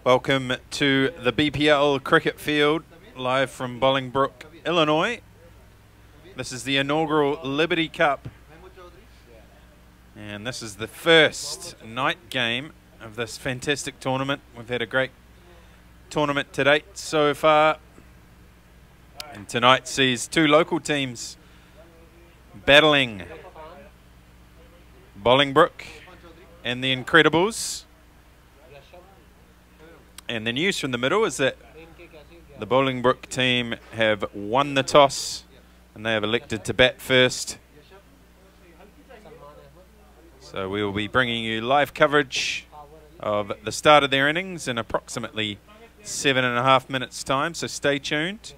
Welcome to the BPL cricket field, live from Bolingbrook, Illinois. This is the inaugural Liberty Cup, and this is the first night game of this fantastic tournament. We've had a great tournament to date so far, and tonight sees two local teams battling, Bolingbrook and the Incredibles. And the news from the middle is that the Bolingbrook team have won the toss and they have elected to bat first. So we will be bringing you live coverage of the start of their innings in approximately 7.5 minutes time, so stay tuned.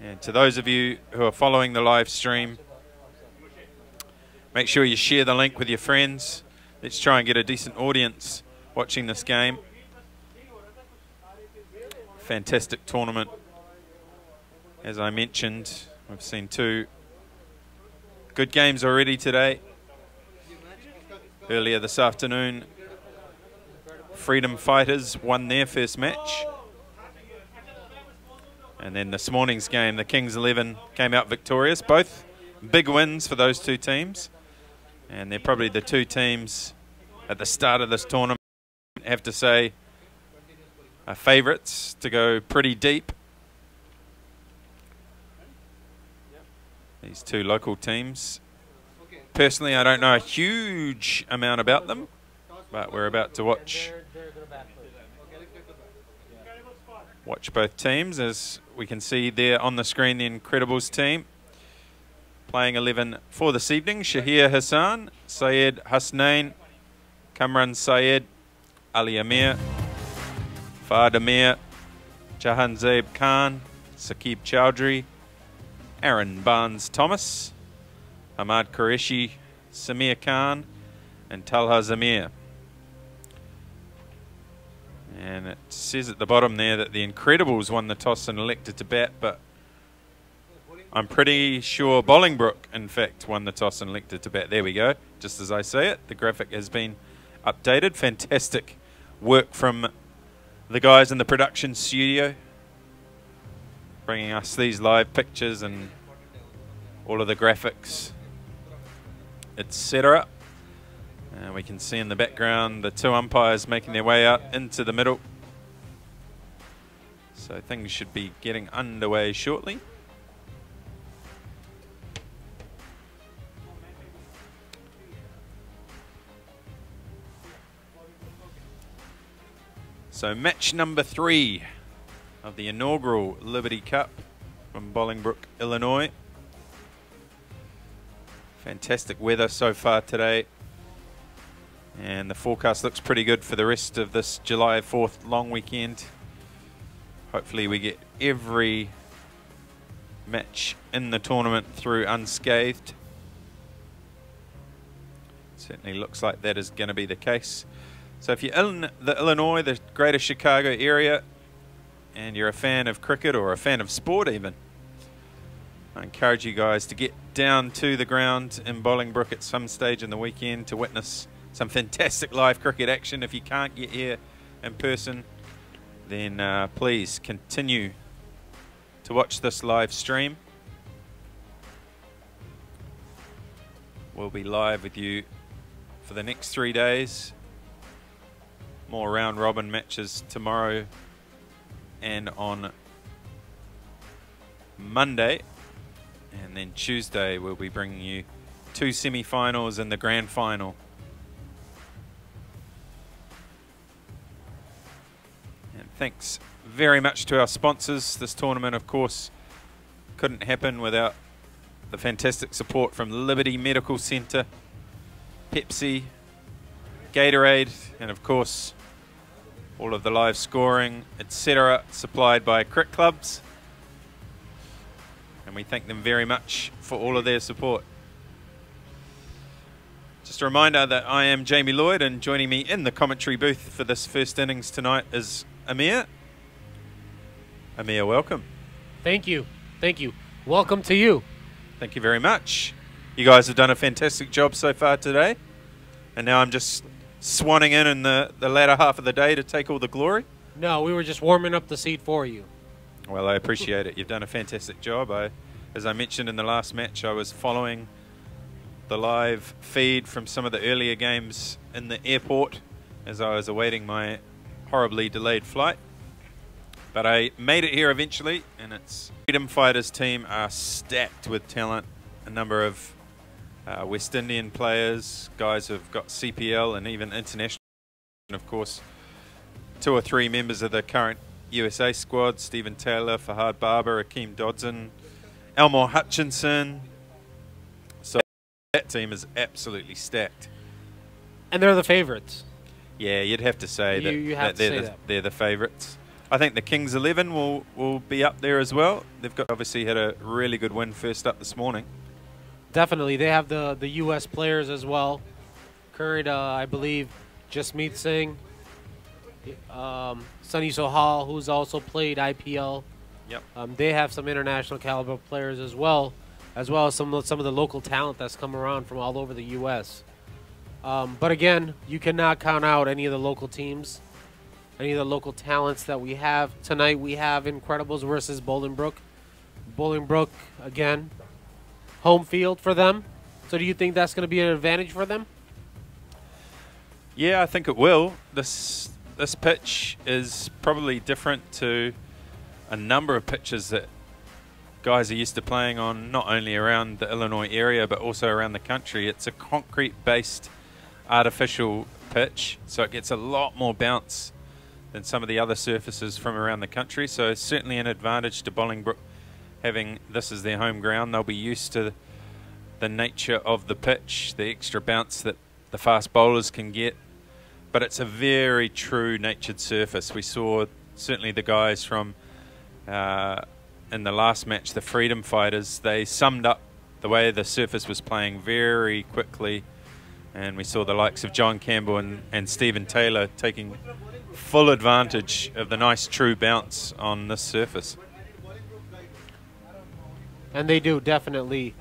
And to those of you who are following the live stream, make sure you share the link with your friends. Let's try and get a decent audience watching this game. Fantastic tournament. As I mentioned, we've seen two good games already today. Earlier this afternoon, Freedom Fighters won their first match. And then this morning's game, the Kings 11 came out victorious. Both big wins for those two teams. And they're probably the two teams at the start of this tournament, I have to say, are favourites to go pretty deep. These two local teams. Personally, I don't know a huge amount about them, but we're about to watch both teams. As we can see there on the screen, the Incredibles team playing 11 for this evening: Shahir Hassan, Syed Hasnain, Kamran Syed, Ali Amir, Fahd Amir, Jahanzeb Khan, Saqib Chowdhury, Aaron Barnes-Thomas, Ahmad Qureshi, Samir Khan, and Talha Zamir. And it says at the bottom there that the Incredibles won the toss and elected to bat, but I'm pretty sure Bolingbrook, in fact, won the toss and elected to bat. There we go. Just as I say it, the graphic has been updated. Fantastic work from the guys in the production studio, bringing us these live pictures and all of the graphics, etc. And we can see in the background the two umpires making their way out into the middle. So things should be getting underway shortly. So match number 3 of the inaugural Liberty Cup from Bolingbrook, Illinois. Fantastic weather so far today, and the forecast looks pretty good for the rest of this July 4th long weekend. Hopefully we get every match in the tournament through unscathed. Certainly looks like that is going to be the case. So if you're in the Illinois, the greater Chicago area, and you're a fan of cricket or a fan of sport even, I encourage you guys to get down to the ground in Bolingbrook at some stage in the weekend to witness some fantastic live cricket action. If you can't get here in person, then please continue to watch this live stream. We'll be live with you for the next 3 days. More round robin matches tomorrow and on Monday, and then Tuesday we'll be bringing you 2 semi-finals and the grand final. And thanks very much to our sponsors. This tournament, of course, couldn't happen without the fantastic support from Liberty Medical Centre, Pepsi, Gatorade, and of course all of the live scoring, etc., supplied by Cricket Clubs. And we thank them very much for all of their support. Just a reminder that I am Jamie Lloyd, and joining me in the commentary booth for this first innings tonight is Amir. Amir, welcome. Thank you. Thank you. Welcome to you. Thank you very much. You guys have done a fantastic job so far today. And now I'm just swanning in the latter half of the day to take all the glory. No, we were just warming up the seat for you. Well, I appreciate it. You've done a fantastic job. As I mentioned in the last match, I was following the live feed from some of the earlier games in the airport as I was awaiting my horribly delayed flight. But I made it here eventually, and its Freedom Fighters team are stacked with talent. A number of West Indian players, guys who've got CPL and even international, and of course 2 or 3 members of the current USA squad: Stephen Taylor, Fahad Barber, Akeem Dodson, Elmore Hutchinson. So that team is absolutely stacked. And they're the favorites. Yeah, you'd have to say that they're the favourites. I think the Kings 11 will be up there as well. They've obviously had a really good win first up this morning. Definitely. They have the U.S. players as well. Current, I believe, Jasmeet Singh, Sunny Sohal, who's also played IPL. Yep. They have some international caliber players as well as some of the local talent that's come around from all over the U.S. But again, you cannot count out any of the local teams, any of the local talents that we have. Tonight we have Incredibles versus Bolingbrook. Bolingbrook, again, home field for them. So do you think that's going to be an advantage for them? Yeah, I think it will. This pitch is probably different to a number of pitches that guys are used to playing on, not only around the Illinois area but also around the country. It's a concrete-based artificial pitch, so it gets a lot more bounce than some of the other surfaces from around the country. So it's certainly an advantage to Bolingbrook having this as their home ground. They'll be used to the nature of the pitch, the extra bounce that the fast bowlers can get. But it's a very true natured surface. We saw certainly the guys from in the last match, the Freedom Fighters, they summed up the way the surface was playing very quickly. And we saw the likes of John Campbell and Stephen Taylor taking full advantage of the nice true bounce on this surface. And they do, definitely.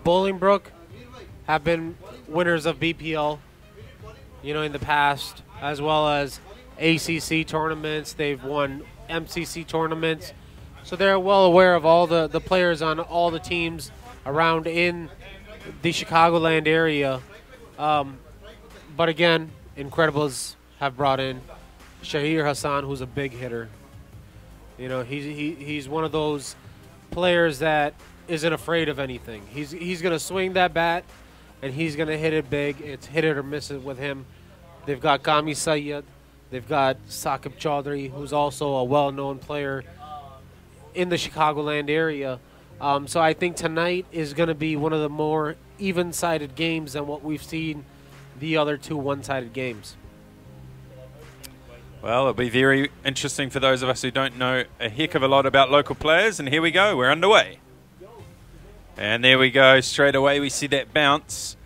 Bolingbrook have been winners of BPL, in the past, as well as ACC tournaments. They've won MCC tournaments. So they're well aware of all the players on all the teams around in the Chicagoland area. But again, Incredibles have brought in Shahir Hassan, who's a big hitter. He's one of those players that isn't afraid of anything. He's going to swing that bat, and he's going to hit it big. It's hit it or miss it with him. They've got Kami Syed. They've got Saqib Chaudhry, who's also a well-known player in the Chicagoland area. So I think tonight is going to be one of the more even-sided games than what we've seen the other 2 one-sided games. Well, it'll be very interesting for those of us who don't know a heck of a lot about local players. And here we go. We're underway. And there we go. Straight away we see that bounce.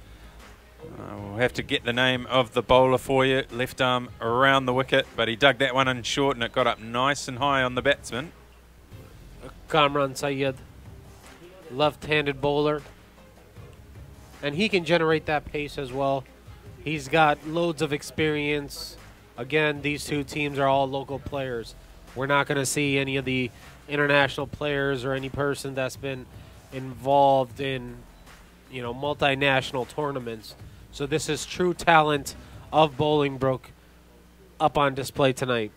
We'll have to get the name of the bowler for you. Left arm around the wicket, but he dug that one in short and it got up nice and high on the batsman. Kamran Syed, left-handed bowler. And he can generate that pace as well. He's got loads of experience. Again, these 2 teams are all local players. We're not going to see any of the international players or any person that's been involved in, multinational tournaments. So this is true talent of Bolingbrook up on display tonight.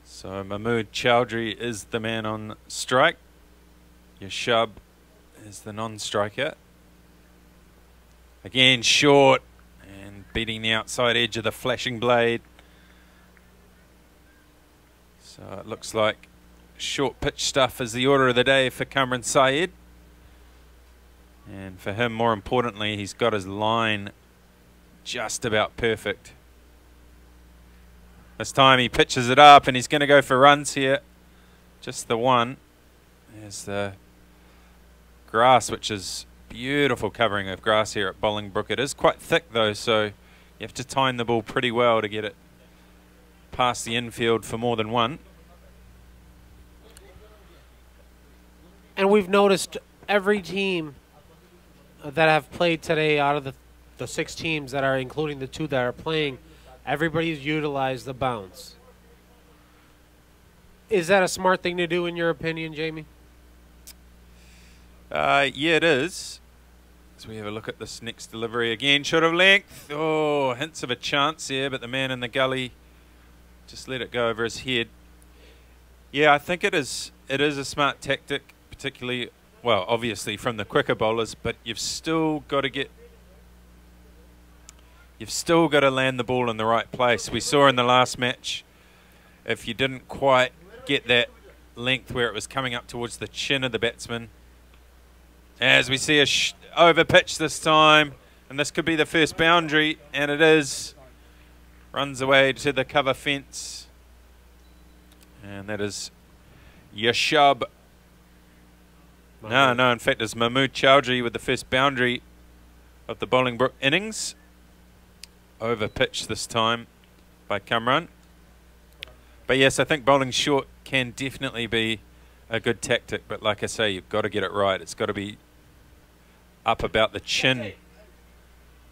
So Mahmood Chowdhury is the man on strike. Yashub is the non-striker. Again, short and beating the outside edge of the flashing blade. So it looks like short pitch stuff is the order of the day for Kamran Syed. And for him, more importantly, he's got his line just about perfect. This time he pitches it up and he's going to go for runs here. Just the one. There's the grass, which is beautiful covering of grass here at Bolingbrook. It is quite thick though, so you have to time the ball pretty well to get it past the infield for more than one. And we've noticed every team that have played today out of the the 6 teams that are, including the 2 that are playing, everybody's utilized the bounce. Is that a smart thing to do, in your opinion, Jamie? Yeah, it is. As we have a look at this next delivery again, short of length. Oh, hints of a chance here, but the man in the gully just let it go over his head. Yeah, I think it is a smart tactic, particularly, well, obviously from the quicker bowlers, but you've still got to land the ball in the right place. We saw in the last match, if you didn't quite get that length where it was coming up towards the chin of the batsman, as we see a over pitch this time, and this could be the first boundary, and it is. Runs away to the cover fence, and that is Yashub. No, in fact it's Mahmood Chowdhury with the first boundary of the Bolingbrook innings. Over pitch this time by Kamran. But yes, I think bowling short can definitely be a good tactic, but like I say, you've got to get it right. It's got to be up about the chin.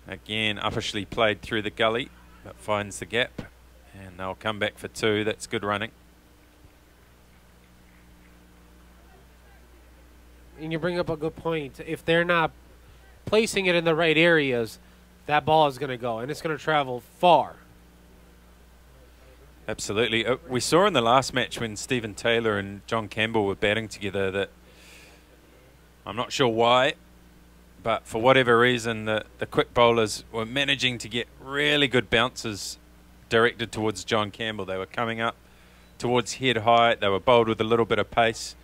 Again, uppishly played through the gully, but finds the gap, and they'll come back for 2. That's good running. And you bring up a good point. If they're not placing it in the right areas, that ball is going to go, and it's going to travel far. Absolutely. We saw in the last match when Stephen Taylor and John Campbell were batting together that, I'm not sure why, but for whatever reason, the quick bowlers were managing to get really good bounces directed towards John Campbell. They were coming up towards head height. They were bowled with a little bit of pace.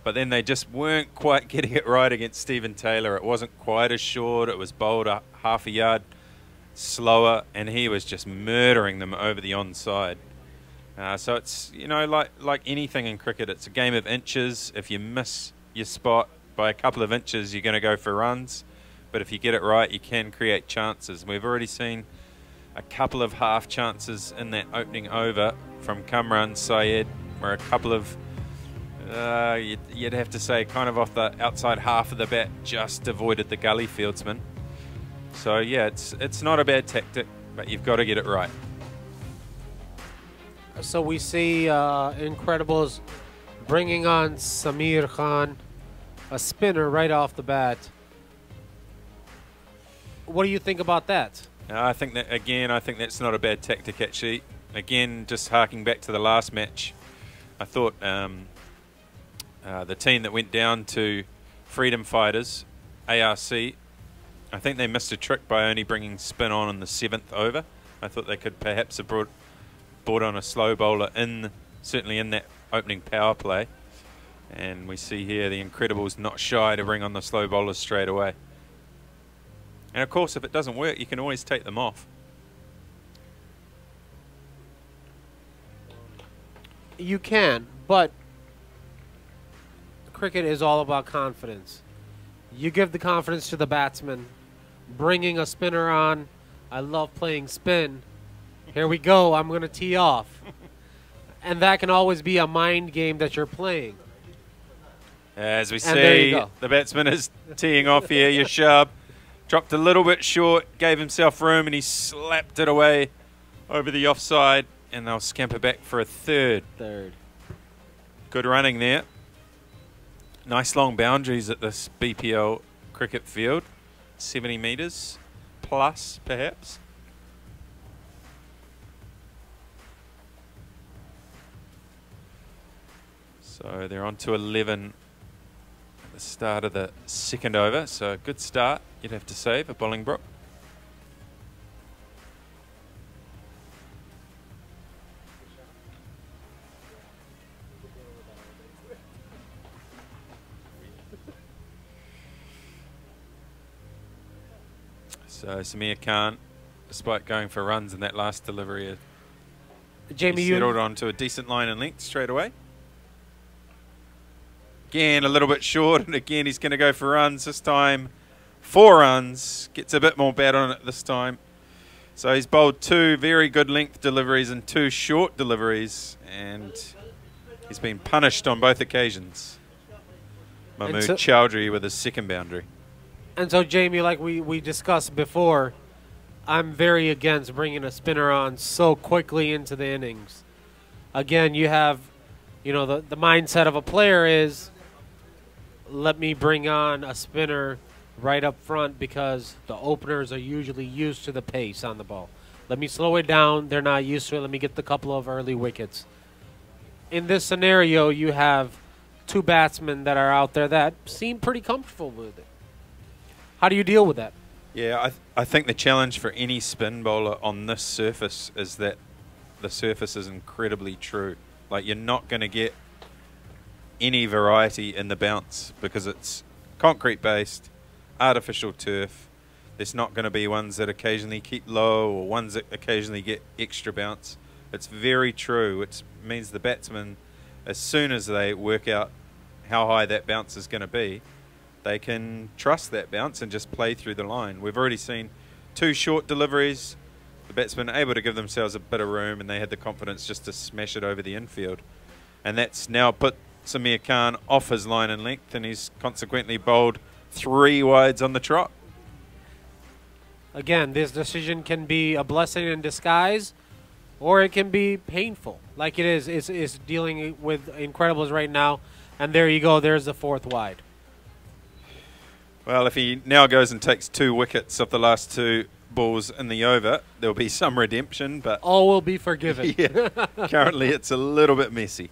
But then they just weren't quite getting it right against Stephen Taylor. It wasn't quite as short. It was bowled half a yard slower, and he was just murdering them over the onside. So it's, you know, like anything in cricket, it's a game of inches. If you miss your spot by a couple of inches, you're going to go for runs. But if you get it right, you can create chances. We've already seen a couple of half chances in that opening over from Kamran Syed, where a couple of, you'd have to say, kind of off the outside half of the bat, just avoided the gully fieldsman. So yeah, it's not a bad tactic, but you've got to get it right. So we see Incredibles bringing on Samir Khan, a spinner right off the bat. What do you think about that? I think that's not a bad tactic, actually. Again, just harking back to the last match, I thought the team that went down to Freedom Fighters, ARC, I think they missed a trick by only bringing spin on in the 7th over. I thought they could perhaps have brought on a slow bowler certainly in that opening power play. And we see here the Incredibles not shy to bring on the slow bowlers straight away. And of course, if it doesn't work, you can always take them off. You can, but cricket is all about confidence. You give the confidence to the batsman. Bringing a spinner on, I love playing spin. Here we go, I'm going to tee off. And that can always be a mind game that you're playing. As we see, the batsman is teeing off here. Yashub dropped a little bit short, gave himself room, and he slapped it away over the offside, and they'll scamper back for a third. Good running there. Nice long boundaries at this BPL cricket field. 70 metres plus, perhaps. So they're on to 11 at the start of the 2nd over. So a good start, you'd have to say, for Bolingbrook. So Samir Khan, despite going for runs in that last delivery, Jamie, he settled onto a decent line and length straight away. Again, a little bit short, and again he's going to go for runs. This time, 4 runs. Gets a bit more bat on it this time. So he's bowled 2 very good length deliveries and 2 short deliveries, and he's been punished on both occasions. Mahmood Chowdhury with his 2nd boundary. And so, Jamie, like we discussed before, I'm very against bringing a spinner on so quickly into the innings. Again, you have, the mindset of a player is, let me bring on a spinner right up front because the openers are usually used to the pace on the ball. Let me slow it down. They're not used to it. Let me get the couple of early wickets. In this scenario, you have two batsmen that are out there that seem pretty comfortable with it. How do you deal with that? Yeah, I think the challenge for any spin bowler on this surface is that the surface is incredibly true. Like, you're not going to get any variety in the bounce because it's concrete based, artificial turf. There's not going to be ones that occasionally keep low or ones that occasionally get extra bounce. It's very true, which means the batsman, as soon as they work out how high that bounce is going to be, they can trust that bounce and just play through the line. We've already seen two short deliveries. The batsmen able to give themselves a bit of room, and they had the confidence just to smash it over the infield. And that's now put Samir Khan off his line and length, and he's consequently bowled 3 wides on the trot. Again, this decision can be a blessing in disguise, or it can be painful, like it is dealing with Incredibles right now. And there you go. There's the 4th wide. Well, if he now goes and takes 2 wickets off the last 2 balls in the over, there'll be some redemption, but all will be forgiven. Yeah, currently it's a little bit messy.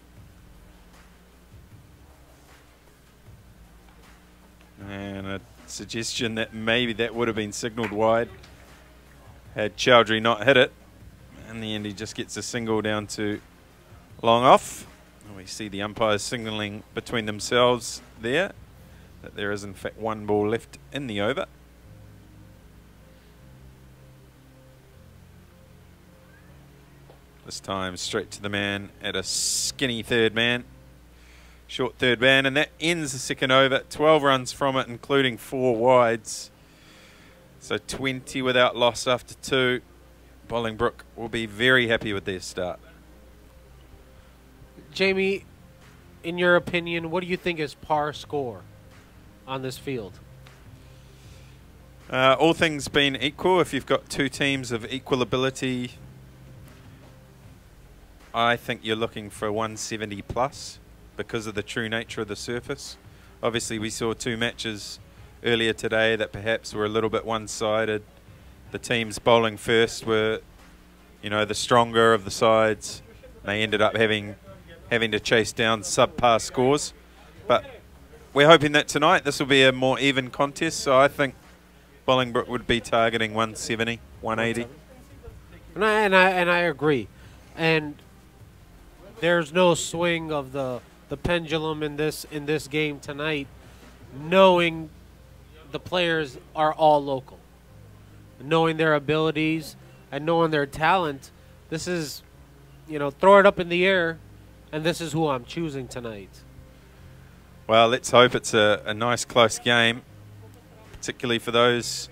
And a suggestion that maybe that would have been signalled wide had Chowdhury not hit it. In the end, he just gets a single down to long off. And we see the umpires signalling between themselves there that there is in fact 1 ball left in the over. This time straight to the man at a skinny third man. Short third man, and that ends the second over. 12 runs from it, including 4 wides. So 20 without loss after 2. Bolingbrook will be very happy with their start. Jamie, in your opinion, what do you think is par score on this field? All things being equal, if you've got 2 teams of equal ability, I think you're looking for 170 plus because of the true nature of the surface. Obviously, we saw 2 matches earlier today that perhaps were a little bit one-sided. The teams bowling first were, the stronger of the sides. They ended up having to chase down subpar scores. But we're hoping that tonight this will be a more even contest. So I think Bolingbrook would be targeting 170, 180. And I agree. And there's no swing of the pendulum in this game tonight, knowing the players are all local, knowing their abilities and knowing their talent. This is, throw it up in the air, and this is who I'm choosing tonight. Well, let's hope it's a nice close game, particularly for those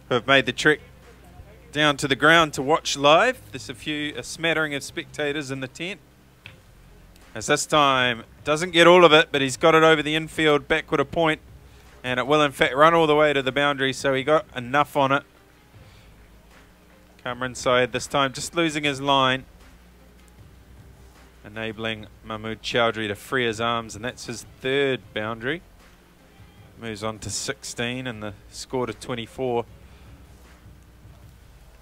who have made the trek down to the ground to watch live. There's a smattering of spectators in the tent. As this time doesn't get all of it, but he's got it over the infield backward a point, and it will in fact run all the way to the boundary, so he got enough on it. Kamran Syed this time just losing his line, enabling Mahmood Chowdhury to free his arms, and that's his 3rd boundary. Moves on to 16 and the score to 24.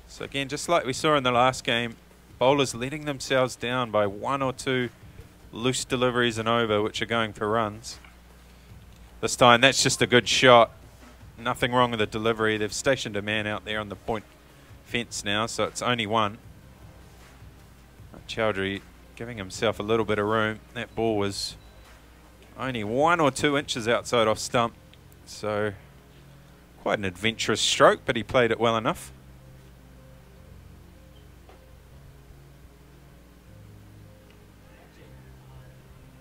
So again, just like we saw in the last game, bowlers letting themselves down by 1 or 2 loose deliveries and over, which are going for runs. This time, that's just a good shot. Nothing wrong with the delivery. They've stationed a man out there on the point fence now, so it's only 1. Chowdhury giving himself a little bit of room. That ball was only 1 or 2 inches outside off stump, so quite an adventurous stroke, but he played it well enough.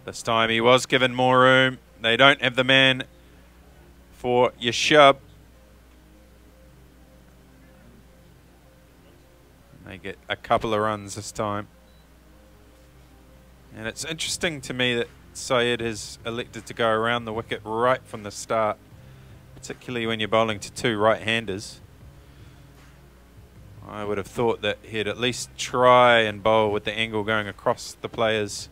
This time he was given more room. They don't have the man for Yashub. They get a couple of runs this time. And it's interesting to me that Syed has elected to go around the wicket right from the start. particularly when you're bowling to two right-handers. I would have thought that he'd at least try and bowl with the angle going across the players.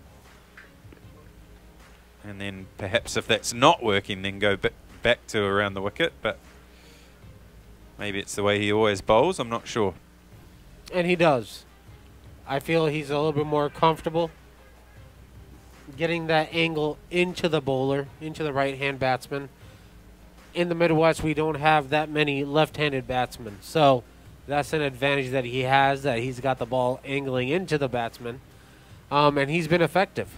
And then perhaps if that's not working, then go back to around the wicket. But maybe it's the way he always bowls, I'm not sure. And he does. I feel he's a little bit more comfortable getting that angle into the bowler, into the right-hand batsman. In the Midwest, we don't have that many left-handed batsmen. So that's an advantage that he has, that he's got the ball angling into the batsman. And he's been effective.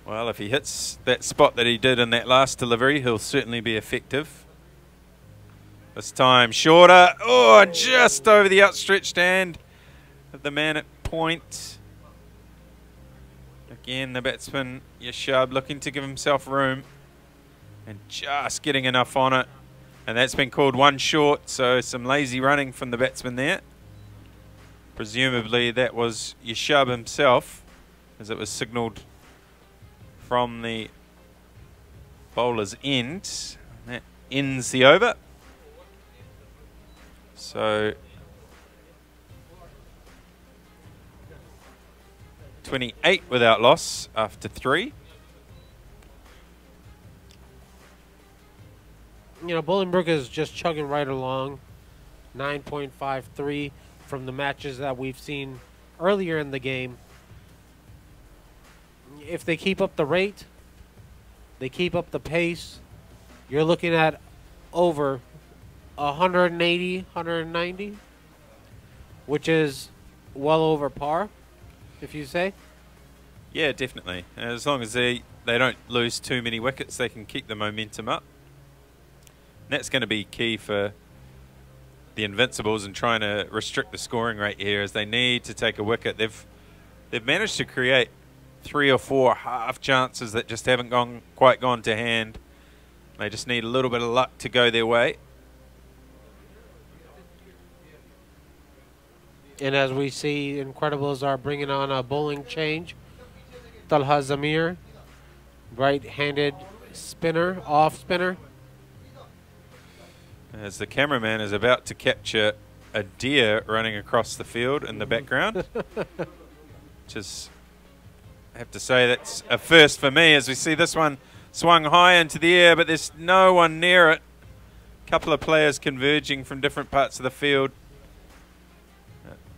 Well, if he hits that spot that he did in that last delivery, he'll certainly be effective. This time shorter. Oh, just over the outstretched hand of the man at point. Again, the batsman, Yashab, looking to give himself room and just getting enough on it. And that's been called one short, so some lazy running from the batsman there. Presumably that was Yashab himself, as it was signalled from the bowler's end. That ends the over. So 28 without loss after 3. You know, Bolingbrook is just chugging right along. 9.53 from the matches that we've seen earlier in the game. If they keep up the rate, they keep up the pace, you're looking at over 180, 190, which is well over par, if you say. Yeah, definitely. As long as they don't lose too many wickets, they can keep the momentum up. And that's going to be key for the Invincibles and trying to restrict the scoring rate here, as they need to take a wicket. They've managed to create 3 or 4 half chances that just haven't quite gone to hand. They just need a little bit of luck to go their way. And as we see, Incredibles are bringing on a bowling change. Talha Zamir, right-handed spinner, off spinner. As the cameraman is about to capture a deer running across the field in the background. Just have to say that's a first for me, as we see this one swung high into the air, but there's no one near it. A couple of players converging from different parts of the field.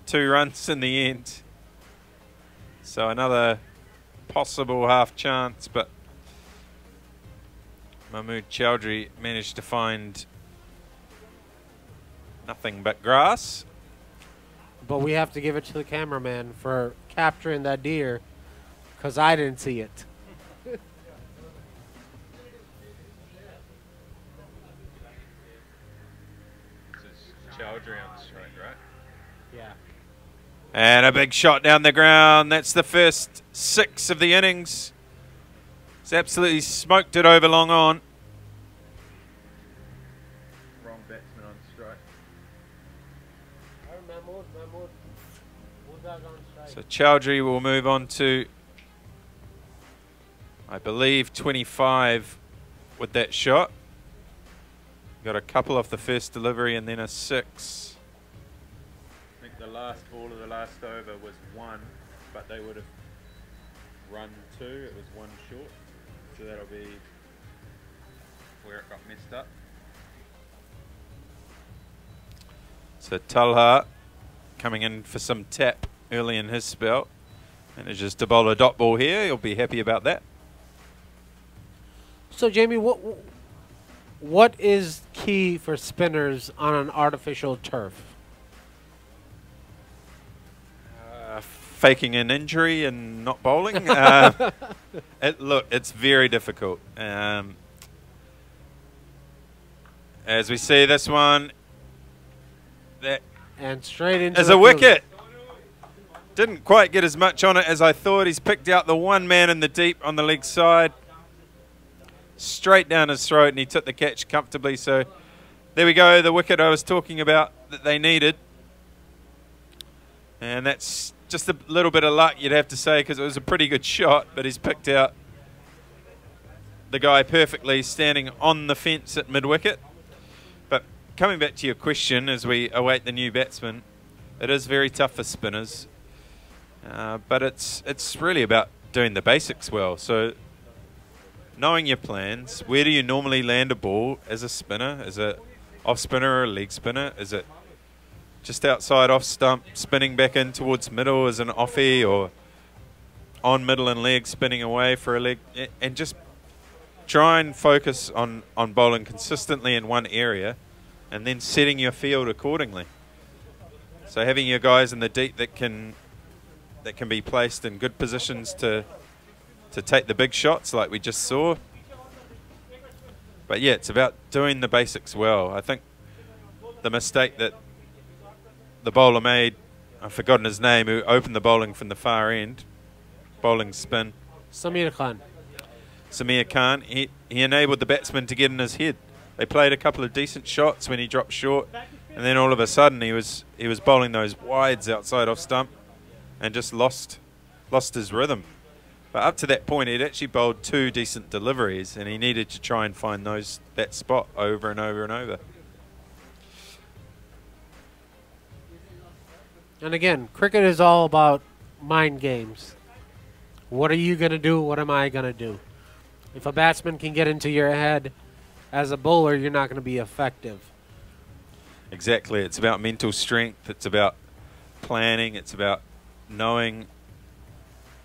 2 runs in the end. So another possible half chance, but Mahmood Chowdhury managed to find nothing but grass. But we have to give it to the cameraman for capturing that deer, because I didn't see it. Chowdhury on the strike, right? Yeah. And a big shot down the ground. That's the first 6 of the innings. He's absolutely smoked it over long on. Wrong batsman on strike. So Chowdhury will move on to, I believe, 25 with that shot. Got a couple off the first delivery and then a 6. I think the last ball of the last over was 1, but they would have run 2. It was 1 short. So that'll be where it got messed up. So Talha coming in for some tap early in his spell. Manages to bowl a dot ball here. He'll be happy about that. So, Jamie, what is key for spinners on an artificial turf? Faking an injury and not bowling. Look, it's very difficult. As we see this one, that and straight into as a wicket. Didn't quite get as much on it as I thought. He's picked out the one man in the deep on the leg side. Straight down his throat, and he took the catch comfortably. So there we go, the wicket I was talking about that they needed. And that's just a little bit of luck, you'd have to say, because it was a pretty good shot, but he's picked out the guy perfectly standing on the fence at mid-wicket. But coming back to your question, as we await the new batsman, it is very tough for spinners. But it's really about doing the basics well. So knowing your plans, where do you normally land a ball as a spinner? Is it off spinner or a leg spinner? Is it just outside off stump, spinning back in towards middle as an offie, or on middle and leg, spinning away for a leg? And just try and focus on bowling consistently in one area and then setting your field accordingly. So having your guys in the deep that can be placed in good positions to take the big shots like we just saw. But yeah, it's about doing the basics well. I think the mistake that the bowler made, I've forgotten his name, who opened the bowling from the far end, bowling spin. Samir Khan. He enabled the batsman to get in his head. They played a couple of decent shots when he dropped short, and then all of a sudden he was bowling those wides outside off stump and just lost his rhythm. But up to that point, he'd actually bowled 2 decent deliveries, and he needed to try and find that spot over and over and over. And again, cricket is all about mind games. What are you going to do? What am I going to do? If a batsman can get into your head as a bowler, you're not going to be effective. Exactly. It's about mental strength. It's about planning. It's about knowing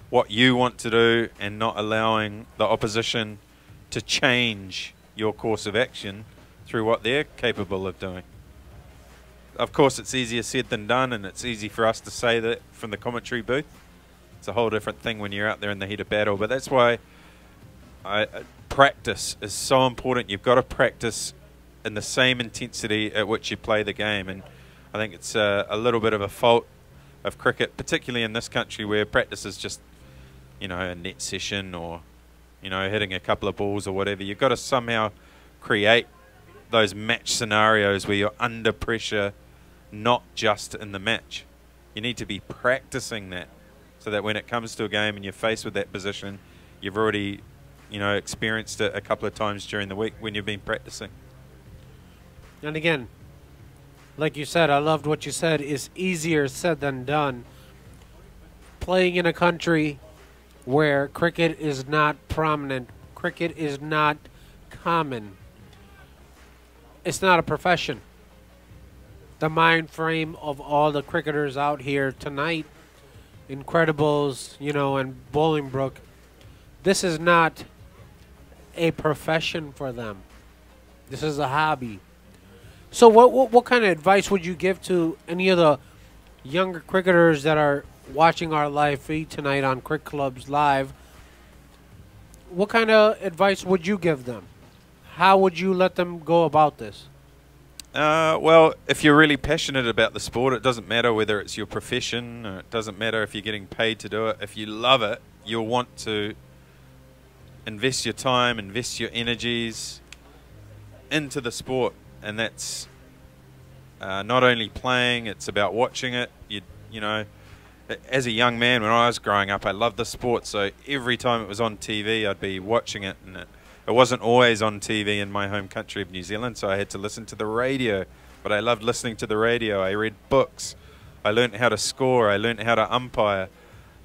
what you want to do and not allowing the opposition to change your course of action through what they're capable of doing. Of course, it's easier said than done, and it's easy for us to say that from the commentary booth. It's a whole different thing when you're out there in the heat of battle. But that's why practice is so important. You've got to practice in the same intensity at which you play the game. And I think it's a little bit of a fault of cricket, particularly in this country, where practice is just, you know, a net session or, you know, hitting a couple of balls or whatever. You've got to somehow create those match scenarios where you're under pressure, not just in the match. You need to be practicing that so that when it comes to a game and you're faced with that position, you've already, you know, experienced it a couple of times during the week when you've been practicing. And again, like you said, I loved what you said, it's easier said than done. Playing in a country where cricket is not prominent, cricket is not common, it's not a profession. The mind frame of all the cricketers out here tonight, Incredibles, you know, and Bolingbrook, this is not a profession for them. This is a hobby. So what kind of advice would you give to any of the younger cricketers that are watching our live feed tonight on Cricket Clubs Live? What kind of advice would you give them? How would you let them go about this? Well, if you're really passionate about the sport, it doesn't matter whether it's your profession, or it doesn't matter if you're getting paid to do it. If you love it, you'll want to invest your time, invest your energies into the sport. And that's not only playing, it's about watching it. You know, as a young man, when I was growing up, I loved the sport, so every time it was on TV, I'd be watching it, and it wasn't always on TV in my home country of New Zealand, so I had to listen to the radio. But I loved listening to the radio. I read books. I learned how to score. I learned how to umpire.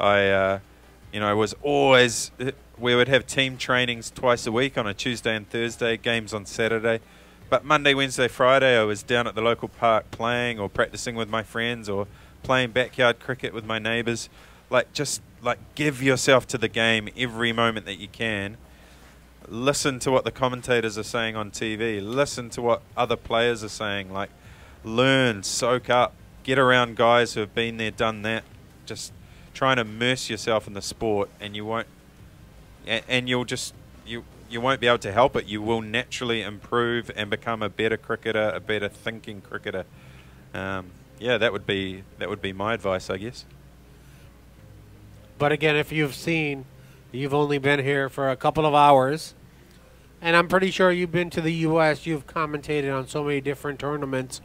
You know, I was always, we would have team trainings twice a week on a Tuesday and Thursday, games on Saturday. But Monday, Wednesday, Friday, I was down at the local park playing or practicing with my friends or playing backyard cricket with my neighbours. Just give yourself to the game every moment that you can. Listen to what the commentators are saying on TV. Listen to what other players are saying. Learn, soak up, get around guys who have been there, done that. Just try and immerse yourself in the sport, and you won't, and you'll just you won't be able to help it. You will naturally improve and become a better cricketer, a better thinking cricketer. Yeah, that would be my advice, I guess. But again, if you've seen, you've only been here for a couple of hours, and I'm pretty sure you've been to the U.S., you've commentated on so many different tournaments.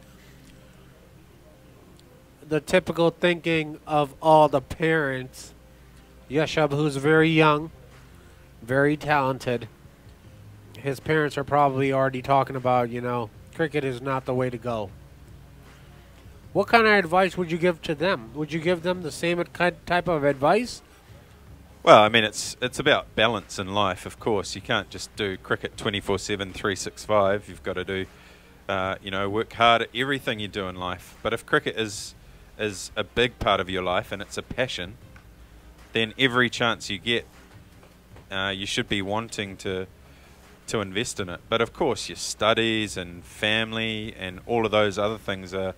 The typical thinking of all the parents, Yashab, who's very young, very talented, his parents are probably already talking about, you know, cricket is not the way to go. What kind of advice would you give to them? Would you give them the same type of advice? Well, I mean, it's about balance in life, of course. You can't just do cricket 24/7, 365. You've got to do, you know, work hard at everything you do in life. But if cricket is a big part of your life and it's a passion, then every chance you get, you should be wanting to invest in it. But of course, your studies and family and all of those other things are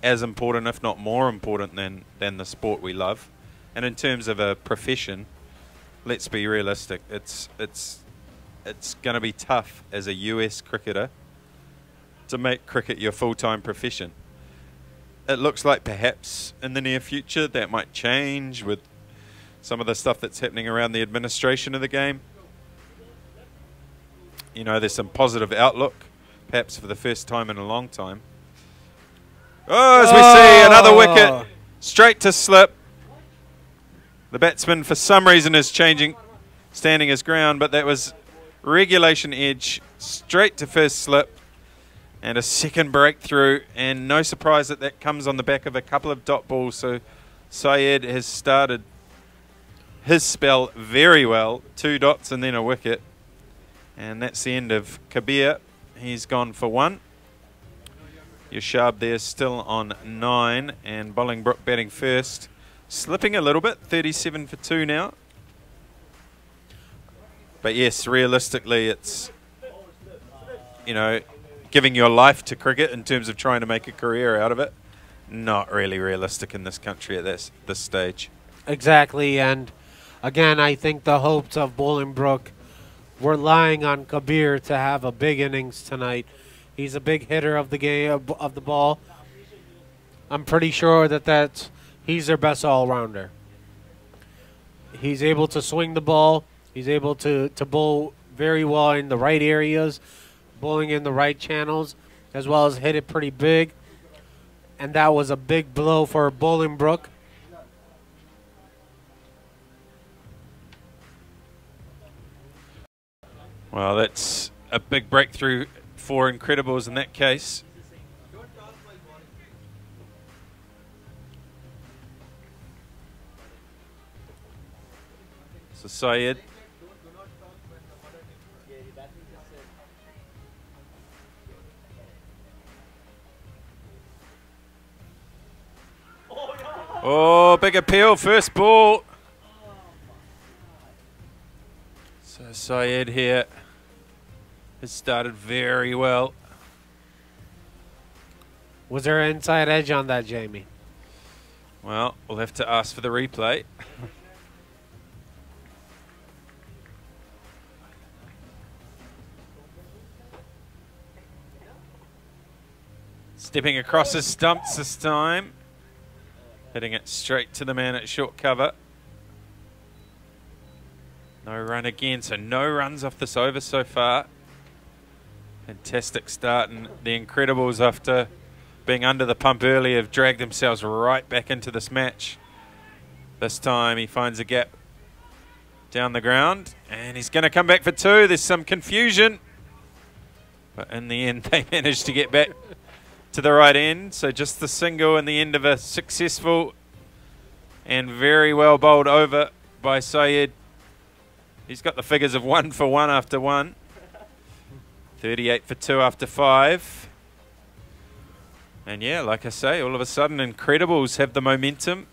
as important, if not more important, than the sport we love. And in terms of a profession, let's be realistic. It's going to be tough as a US cricketer to make cricket your full-time profession. It looks like perhaps in the near future that might change with some of the stuff that's happening around the administration of the game. You know, there's some positive outlook, perhaps for the first time in a long time. Oh, as we see, another wicket, straight to slip. The batsman, for some reason, is standing his ground, but that was regulation edge, straight to first slip, and a second breakthrough, and no surprise that that comes on the back of a couple of dot balls. So Syed has started his spell very well, 2 dots and then a wicket, and that's the end of Kabir. He's gone for 1. Yashab there still on 9, and Bolingbrook batting first. Slipping a little bit, 37 for 2 now. But yes, realistically, it's, you know, giving your life to cricket in terms of trying to make a career out of it, not really realistic in this country at this stage. Exactly, and again, I think the hopes of Bolingbrook were lying on Kabir to have a big innings tonight. He's a big hitter of the game, of the ball. I'm pretty sure that he's their best all-rounder. He's able to swing the ball. He's able to bowl very well in the right areas, bowling in the right channels, as well as hit it pretty big. And that was a big blow for Bolingbrook. Well, that's a big breakthrough for Incredibles in that case. So Syed. Oh, big appeal, first ball. So Syed here has started very well. Was there an inside edge on that, Jamie? Well, we'll have to ask for the replay. Stepping across his stumps this time. Hitting it straight to the man at short cover. No run again, so no runs off this over so far. Fantastic start, and the Incredibles, after being under the pump early, have dragged themselves right back into this match. This time he finds a gap down the ground, and he's going to come back for 2. There's some confusion, but in the end they managed to get back to the right end. So just the single and the end of a successful and very well bowled over by Syed. He's got the figures of 1 for 1 after 1. 38 for 2 after 5. And yeah, like I say, all of a sudden Incredibles have the momentum,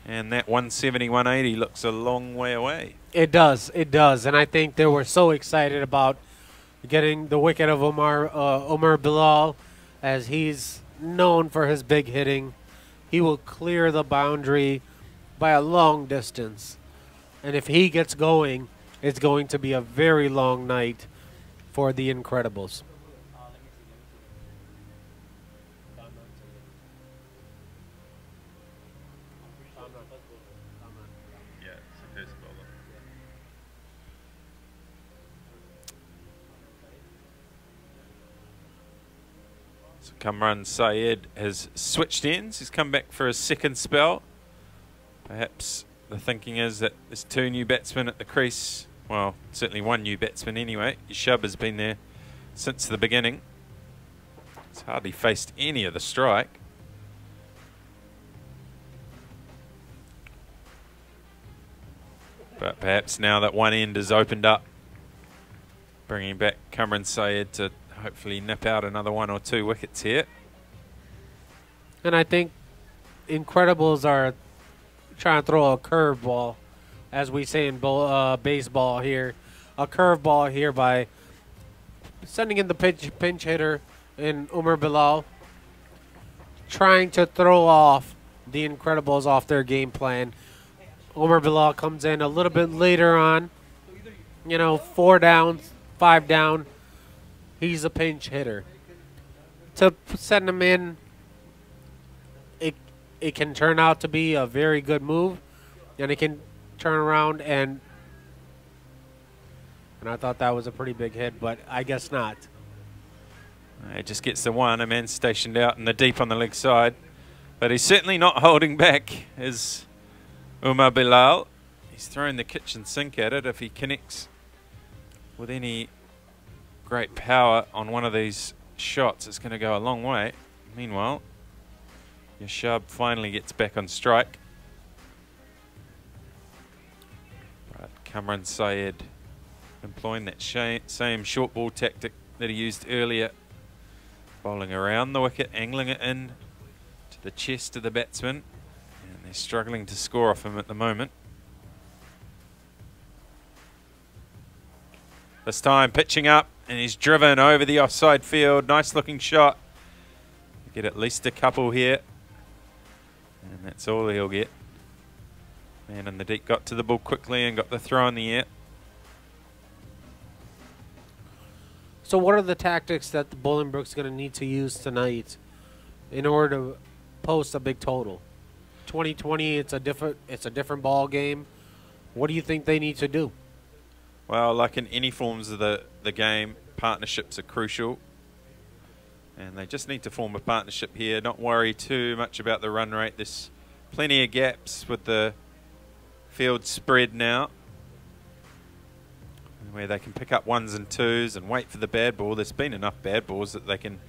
and that 170, 180 looks a long way away. It does, and I think they were so excited about getting the wicket of Omar Bilal, as he's known for his big hitting. He will clear the boundary by a long distance, and if he gets going, it's going to be a very long night for the Incredibles. So Kamran Syed has switched ends. He's come back for his second spell. Perhaps the thinking is that there's 2 new batsmen at the crease well, certainly one new batsman anyway. Shub has been there since the beginning. He's hardly faced any of the strike. But perhaps now that one end is opened up, bringing back Kamran Syed to hopefully nip out another 1 or 2 wickets here. And I think Incredibles are trying to throw a curveball, as we say in baseball here. A curveball here by sending in the pinch hitter in Umar Bilal, trying to throw off the Incredibles off their game plan. Umar Bilal comes in a little bit later on, you know, 4 down, 5 down. He's a pinch hitter. To send him in, it can turn out to be a very good move, and it can turn around and I thought that was a pretty big hit, but I guess not. It just gets the one. A man stationed out in the deep on the leg side, but he's certainly not holding back. Is Umar Bilal? He's throwing the kitchen sink at it. If he connects with any great power on one of these shots, it's going to go a long way. Meanwhile, Yashab finally gets back on strike. Right, Kamran Syed employing that same short ball tactic that he used earlier, bowling around the wicket, angling it in to the chest of the batsman, and they're struggling to score off him at the moment. This time pitching up, and he's driven over the offside field. Nice looking shot. Get at least a couple here, and that's all he'll get. Man in the deep got to the ball quickly and got the throw in the air. So what are the tactics that the Bolingbrook's going to need to use tonight in order to post a big total? 2020, it's a different ball game. What do you think they need to do? Well, like in any forms of the game, partnerships are crucial. And they just need to form a partnership here, not worry too much about the run rate. There's plenty of gaps with the field spread now, where they can pick up 1s and 2s and wait for the bad ball. There's been enough bad balls that they can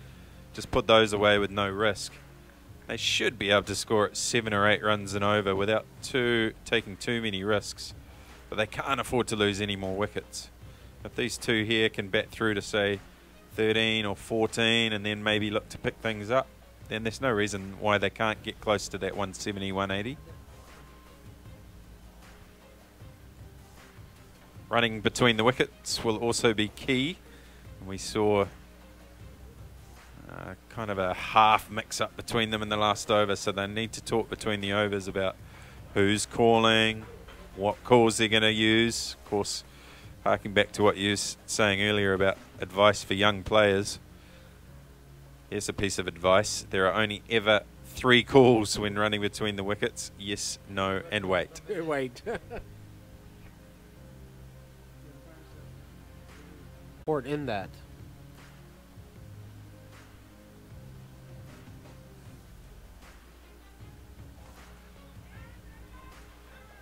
just put those away with no risk. They should be able to score at 7 or 8 runs and over without taking too many risks. But they can't afford to lose any more wickets. If these two here can bat through to, say, 13 or 14 and then maybe look to pick things up, then there's no reason why they can't get close to that 170, 180. Running between the wickets will also be key. We saw kind of a half mix-up between them in the last over, so they need to talk between the overs about who's calling, what calls they're going to use. Of course, harking back to what you were saying earlier about advice for young players, here's a piece of advice. There are only ever 3 calls when running between the wickets: yes, no, and wait. Wait. Port in that.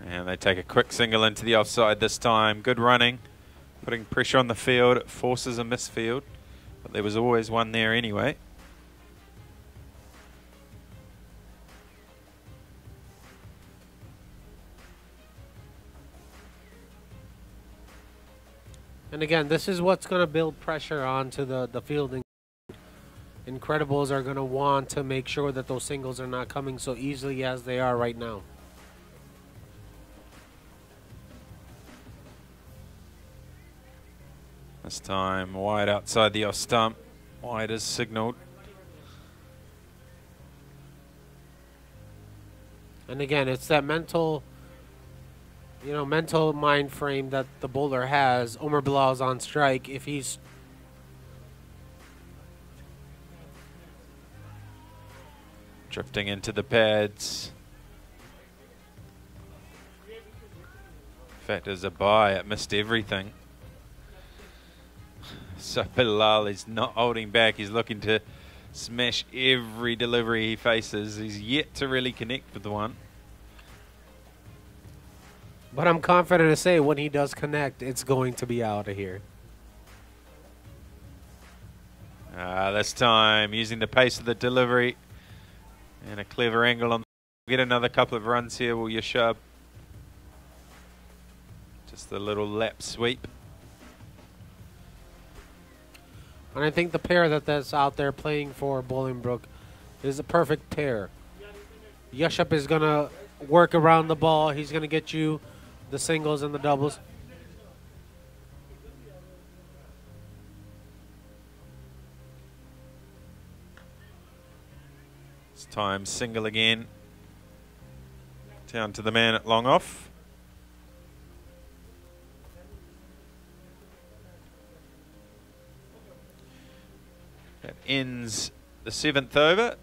And they take a quick single into the offside this time. Good running, putting pressure on the field. It forces a misfield, but there was always one there anyway. And again, this is what's going to build pressure onto the fielding. Incredibles are going to want to make sure that those singles are not coming so easily as they are right now. This time wide outside the off stump. Wide is signalled. And again, it's that mental mind frame that the bowler has. Umar Bilal's on strike. If he's drifting into the pads. In fact, as a bye, it missed everything. So Bilal is not holding back. He's looking to smash every delivery he faces. He's yet to really connect with the one. But I'm confident to say when he does connect, it's going to be out of here. This time, using the pace of the delivery and a clever angle on. Get another couple of runs here, will you, Shub? Just a little lap sweep. And I think the pair that's out there playing for Bolingbrook is a perfect pair. Yushup is going to work around the ball. He's going to get you the singles and the doubles. This time, single again. Down to the man at long off. That ends the 7th over.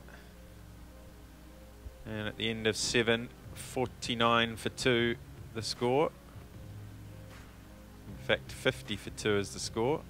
And at the end of 7, 49 for 2 the score. In fact, 50 for 2 is the score.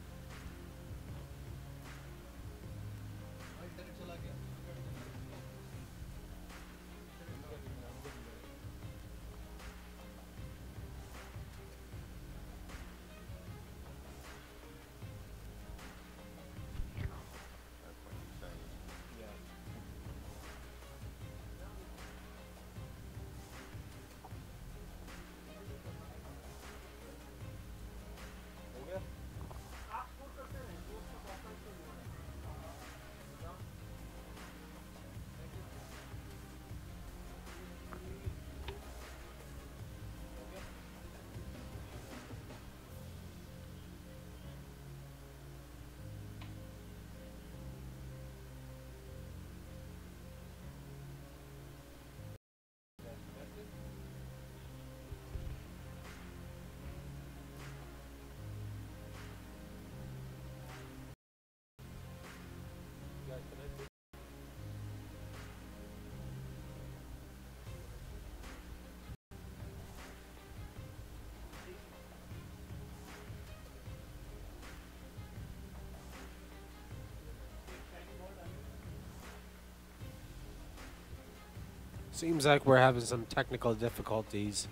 Seems like we're having some technical difficulties.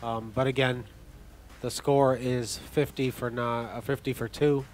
But again, the score is 50 for 2.